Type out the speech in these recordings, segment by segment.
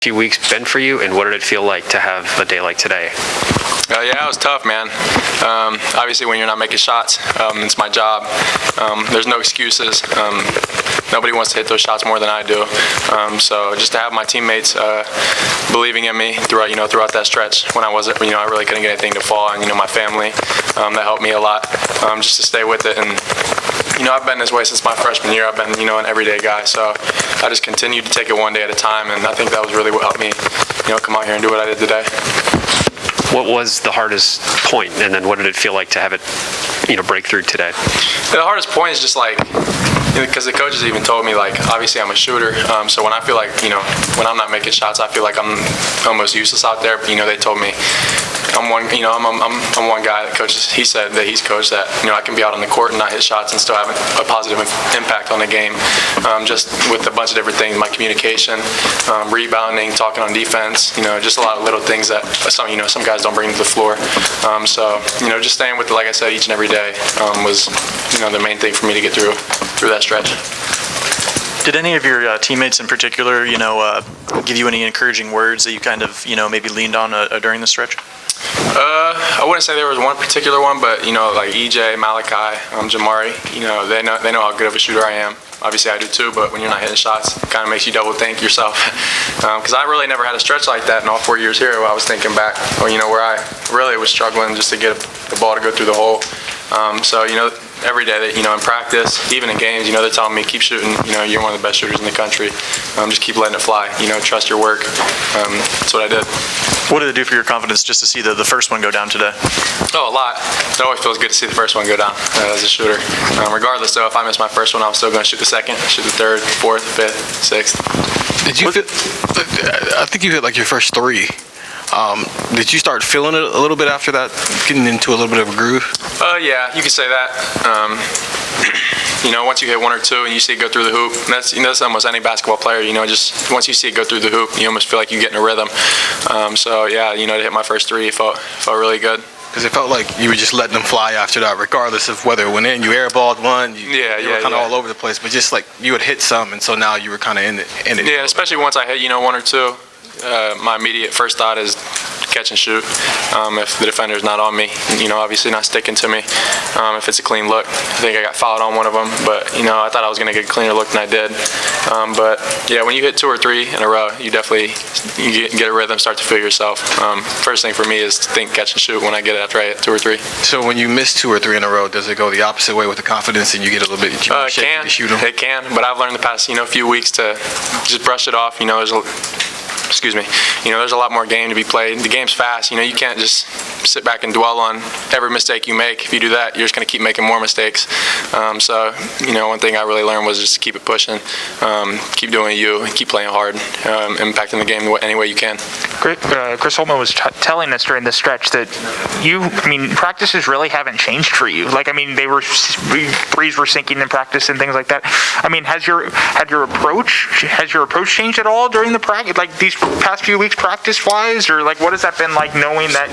few weeks been for you, and what did it feel like to have a day like today? Yeah, it was tough, man. Obviously, when you're not making shots, it's my job. There's no excuses. Nobody wants to hit those shots more than I do. So just to have my teammates believing in me throughout that stretch when I wasn't, I really couldn't get anything to fall, and my family, that helped me a lot. Just to stay with it, and I've been this way since my freshman year. I've been, an everyday guy. So I just continued to take it one day at a time, and I think that was really what helped me, come out here and do what I did today. What was the hardest point, and then what did it feel like to have it, break through today? The hardest point is just because the coaches even told me, obviously I'm a shooter, so when I feel like, when I'm not making shots, I feel like I'm almost useless out there. But they told me I'm one guy that coaches. He said that he's coached that I can be out on the court and not hit shots and still have a positive impact on the game, just with a bunch of different things, my communication, rebounding, talking on defense, just a lot of little things that some guys don't bring to the floor. So just staying with it, like I said, each and every day was the main thing for me to get through that stretch. Did any of your teammates in particular, give you any encouraging words that you kind of, maybe leaned on during the stretch? I wouldn't say there was one particular one, but like EJ, Malachi, Jamari, they know how good of a shooter I am. Obviously I do too, but when you're not hitting shots, it kind of makes you double think yourself. Because I really never had a stretch like that in all 4 years here. I was thinking back, where I really was struggling just to get the ball to go through the hole. So every day that in practice, even in games, they're telling me keep shooting. You're one of the best shooters in the country. Just keep letting it fly. Trust your work. That's what I did. What did it do for your confidence just to see the first one go down today? Oh, a lot. It always feels good to see the first one go down as a shooter. Regardless, though, if I miss my first one, I'm still going to shoot the second, shoot the third, fourth, fifth, sixth. Did you? I think you hit your first three. Did you start feeling it a little bit after that, getting into a little bit of a groove? Yeah, you could say that. Once you hit one or two and you see it go through the hoop, that's almost any basketball player. Just once you see it go through the hoop, you almost feel like you get in a rhythm. So yeah, to hit my first three, it felt really good. Because it felt like you were just letting them fly after that, regardless of whether it went in. You airballed one. You were kind of all over the place, but just you had hit some, and so now you were kind of in it. Yeah, especially once I hit one or two. My immediate first thought is catch and shoot. If the defender's not on me, obviously not sticking to me. If it's a clean look, I think I got fouled on one of them, but I thought I was going to get a cleaner look than I did. But yeah, when you hit two or three in a row, you definitely get a rhythm, start to feel yourself. First thing for me is to think catch and shoot when I get it after I hit two or three. So when you miss two or three in a row, does it go the opposite way with the confidence and you get a little bit shaky to shoot them? It can, but I've learned the past few weeks to just brush it off. There's a lot more game to be played. The game's fast. You can't just sit back and dwell on every mistake you make. If you do that, you're just going to keep making more mistakes. So, one thing I really learned was just to keep it pushing, keep doing you, and keep playing hard, impacting the game any way you can. Chris Holtman was telling us during the stretch that practices really haven't changed for you. Threes were sinking in practice and things like that. Has your approach changed at all during the practice? These past few weeks practice-wise, or what has that been like knowing that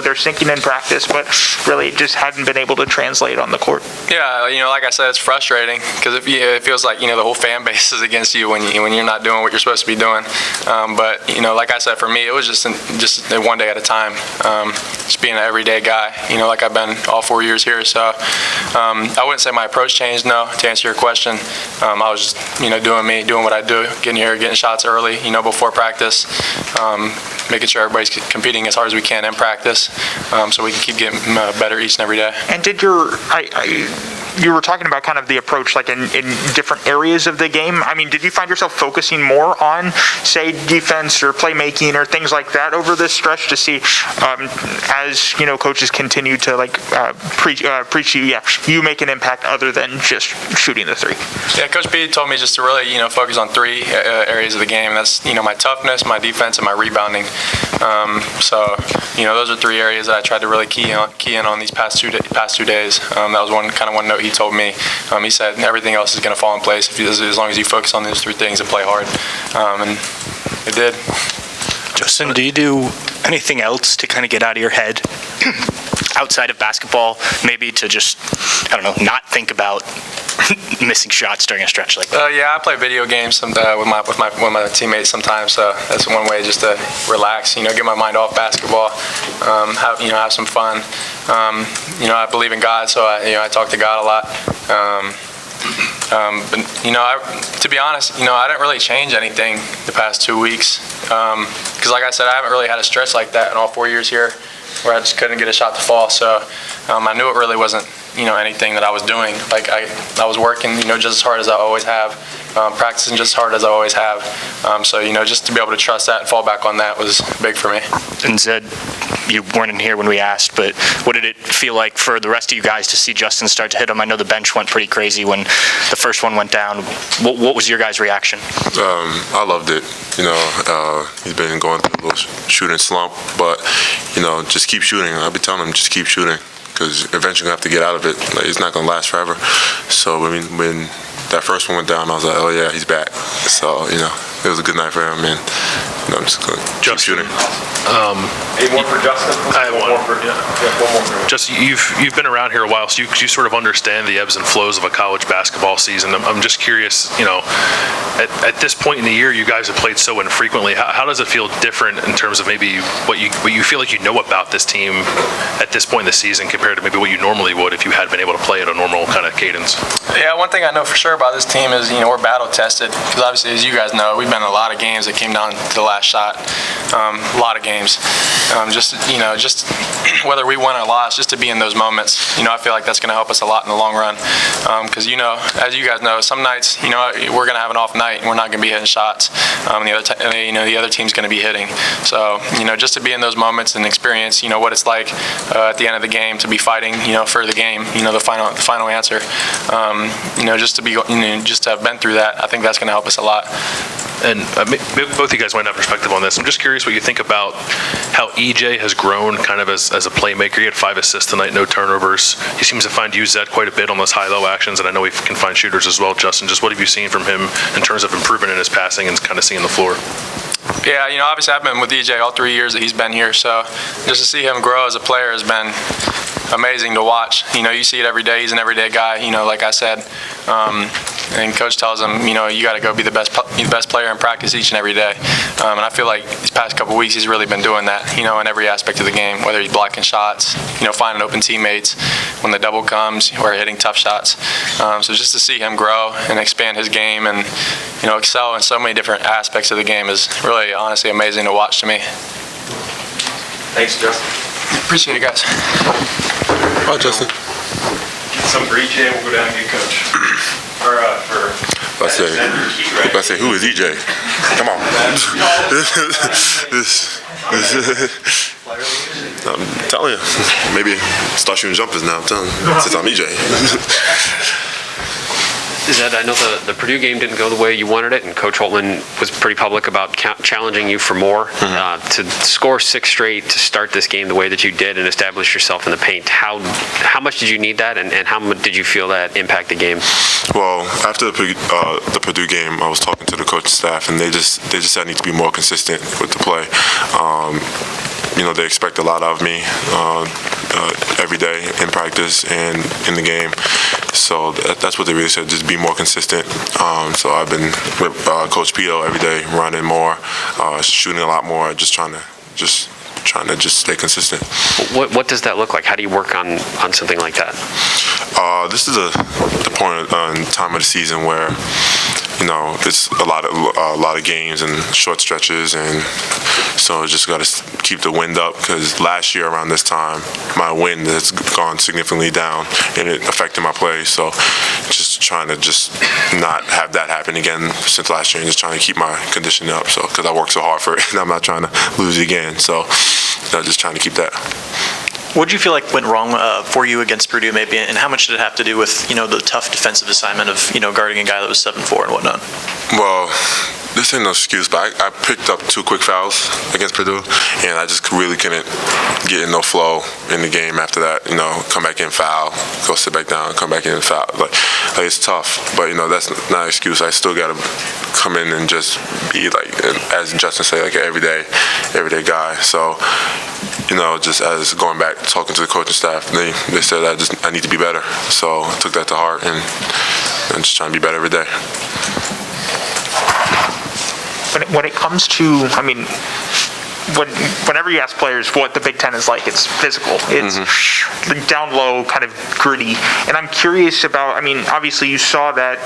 they're sinking in practice, but really just hadn't been able to translate on the court? Yeah, like I said, it's frustrating because it feels like the whole fan base is against you when you're not doing what you're supposed to be doing. But like I said, for me, it was just one day at a time. Just being an everyday guy, like I've been all 4 years here. So I wouldn't say my approach changed. No, to answer your question, I was just doing me, doing what I do, getting here, getting shots early, before practice, making sure everybody's competing as hard as we can in practice, so we can keep getting better each and every day. And did you were talking about kind of the approach in different areas of the game. Did you find yourself focusing more on, say, defense or playmaking or things like that over this stretch to see, as coaches continue to preach you make an impact other than just shooting the three? Yeah, Coach B told me just to really focus on three areas of the game. That's my toughness, my defense, and my rebounding. So those are three areas that I tried to really key in on these past 2 days. That was one note he told me. He said everything else is going to fall in place as long as you focus on those three things and play hard. And it did. Justin, do you do anything else to kind of get out of your head outside of basketball, maybe to just, not think about missing shots during a stretch like that? Yeah, I play video games with my teammates sometimes. So that's one way just to relax. Get my mind off basketball. Have some fun. I believe in God, so I talk to God a lot. But to be honest, I didn't really change anything the past 2 weeks. Because like I said, I haven't really had a stretch like that in all 4 years here, where I just couldn't get a shot to fall. So I knew it really wasn't anything that I was doing. Like I was working just as hard as I always have, practicing just as hard as I always have. So just to be able to trust that and fall back on that was big for me. And Zed, you weren't in here when we asked, but what did it feel like for the rest of you guys to see Justin start to hit him? I know the bench went pretty crazy when the first one went down. What was your guys' reaction? I loved it. He's been going through a little shooting slump, but just keep shooting. I'll be telling him just keep shooting, because eventually you have to get out of it. Like, it's not going to last forever. So when that first one went down, I was like, oh yeah, he's back. So it was a good night for him, and I'm just going to keep shooting. Any more for Justin? I have one more for one more. Justin, you've been around here a while, so you sort of understand the ebbs and flows of a college basketball season. I'm just curious, at this point in the year, you guys have played so infrequently. How does it feel different in terms of maybe what you feel like you know about this team at this point in the season compared to maybe what you normally would if you had been able to play at a normal kind of cadence? Yeah, one thing I know for sure about this team is we're battle tested, because obviously, as you guys know, we've been in a lot of games that came down to the last shot. A lot of games. Just whether we win or lost, just to be in those moments, I feel like that's going to help us a lot in the long run. Because as you guys know, some nights, we're going to have an off night and we're not going to be hitting shots. The other team's going to be hitting. So just to be in those moments and experience, what it's like at the end of the game to be fighting, for the game, the final answer. Just to be, just to have been through that, I think that's going to help us a lot. And both of you guys might have perspective on this. I'm just curious what you think about how EJ has grown kind of as a playmaker. He had 5 assists tonight, no turnovers. He seems to find you, Zed, quite a bit on those high-low actions, and I know he can find shooters as well. Justin, just what have you seen from him in terms of improvement in his passing and kind of seeing the floor? Yeah, obviously I've been with EJ all 3 years that he's been here, so just to see him grow as a player has been amazing to watch. You see it every day. He's an everyday guy, like I said. And coach tells him, you got to go be the best player in practice each and every day. And I feel like these past couple weeks he's really been doing that, in every aspect of the game, whether he's blocking shots, finding open teammates when the double comes, or hitting tough shots. So just to see him grow and expand his game and, excel in so many different aspects of the game is really, honestly, amazing to watch to me. Thanks, Justin. Appreciate it, guys. Bye, Justin. Some for EJ, we'll go down and get coach. I say, who is EJ? Come on. I'm telling you, maybe start shooting jumpers now. I'm telling you, since I'm EJ. Zed, I know the Purdue game didn't go the way you wanted it, and Coach Holtman was pretty public about challenging you for more. To score 6 straight to start this game the way that you did and establish yourself in the paint, how much did you need that, and how much did you feel that impact the game? Well, after the Purdue game, I was talking to the coaching staff, and they just said I need to be more consistent with the play. They expect a lot out of me every day in practice and in the game. So that's what they really said, just be more consistent. So I've been with Coach Pito every day, running more, shooting a lot more, just trying to stay consistent. What does that look like? How do you work on something like that? This is the point in time of the season where it's a lot of games and short stretches, and so just got to keep the wind up, because last year around this time my wind has gone significantly down and it affected my play. So just trying to not have that happen again since last year, and just trying to keep my conditioning up. So because I worked so hard for it, and I'm not trying to lose it again. So just trying to keep that. What did you feel like went wrong for you against Purdue, maybe, and how much did it have to do with the tough defensive assignment of guarding a guy that was 7'4" and whatnot? Well, this ain't no excuse, but I picked up 2 quick fouls against Purdue, and I just really couldn't get in no flow in the game after that. Come back in, foul, go sit back down, come back in, foul. Like it's tough, but that's not an excuse. I still got to come in and just be as Justin said, like an everyday guy. So. Just as going back, talking to the coaching staff, they said I need to be better. So I took that to heart, and and just trying to be better every day. When it comes to, I mean, whenever you ask players what the Big Ten is like, it's physical. It's down low, kind of gritty. And I'm curious about, I mean, obviously you saw that,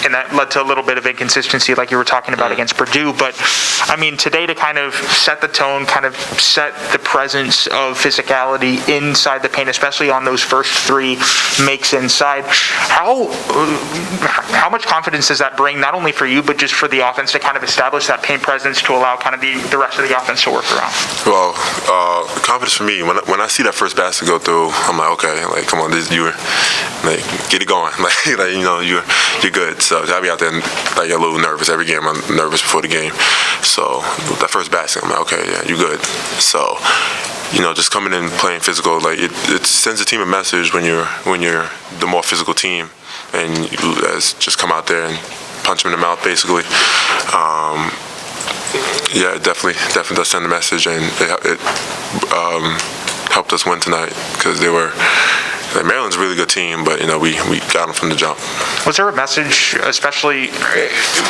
and that led to a little bit of inconsistency like you were talking about against Purdue. But, I mean, today to kind of set the tone, kind of set the presence of physicality inside the paint, especially on those first 3 makes inside, how much confidence does that bring, not only for you, but just for the offense to kind of establish that paint presence to allow kind of the rest of the offense to work around? Well, confidence for me, when I see that first basket go through, I'm like, okay, like, come on, you're like, get it going, like you know, you're good. So I'll be out there like a little nervous. Every game I'm nervous before the game. So that first basket, I'm like, okay, yeah, you good. So, you know, just coming in playing physical, like it sends the team a message when you're the more physical team, and you just come out there and punch them in the mouth, basically. Yeah, it definitely does send a message, and it helped us win tonight because Maryland's a really good team, but, you know, we got them from the jump. Was there a message, especially,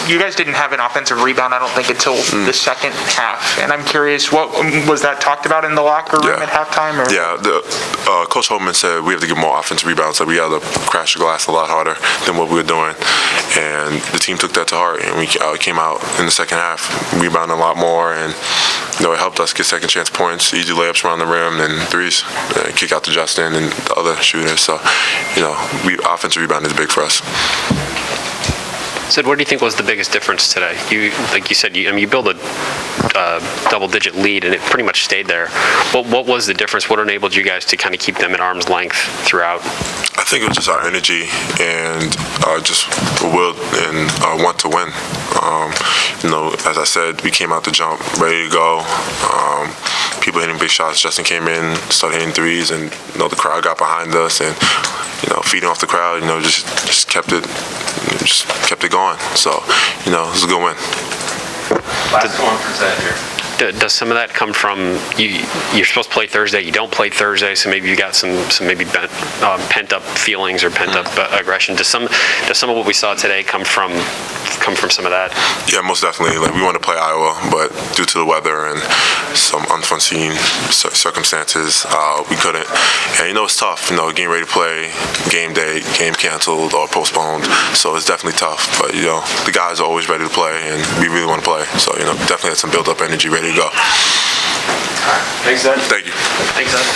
you guys didn't have an offensive rebound, I don't think, until the second half, and I'm curious, what was that talked about in the locker room at halftime? Or? Yeah, Coach Holtman said we have to get more offensive rebounds, so we got to crash the glass a lot harder than what we were doing, and the team took that to heart, and we came out in the second half, rebounding a lot more, and, you know, it helped us get second chance points, easy layups around the rim, and threes, kick out to Justin and the other shooters. So, you know, offensive rebound is big for us. Sid, what do you think was the biggest difference today? Like you said, you built a double-digit lead, and it pretty much stayed there. What was the difference? What enabled you guys to kind of keep them at arm's length throughout? I think it was just our energy and just will and want to win. You know, as I said, we came out the jump ready to go. People hitting big shots. Justin came in, started hitting threes, and, you know, the crowd got behind us, and, you know, feeding off the crowd, you know, just kept it going. So, you know, it was a good win. Last one for Zed here. Does some of that come from you're supposed to play Thursday, you don't play Thursday, so maybe you got some maybe pent up feelings or pent up aggression? Does some of what we saw today come from some of that? Yeah, most definitely. Like, we wanted to play Iowa, but due to the weather and some unforeseen circumstances, we couldn't. And, you know, it's tough. You know, getting ready to play, game day, game canceled or postponed. So it's definitely tough. But, you know, the guys are always ready to play, and we really want to play. So, you know, definitely had some build up energy ready to go. Thanks, Zed. Thank you. Thanks, Ed.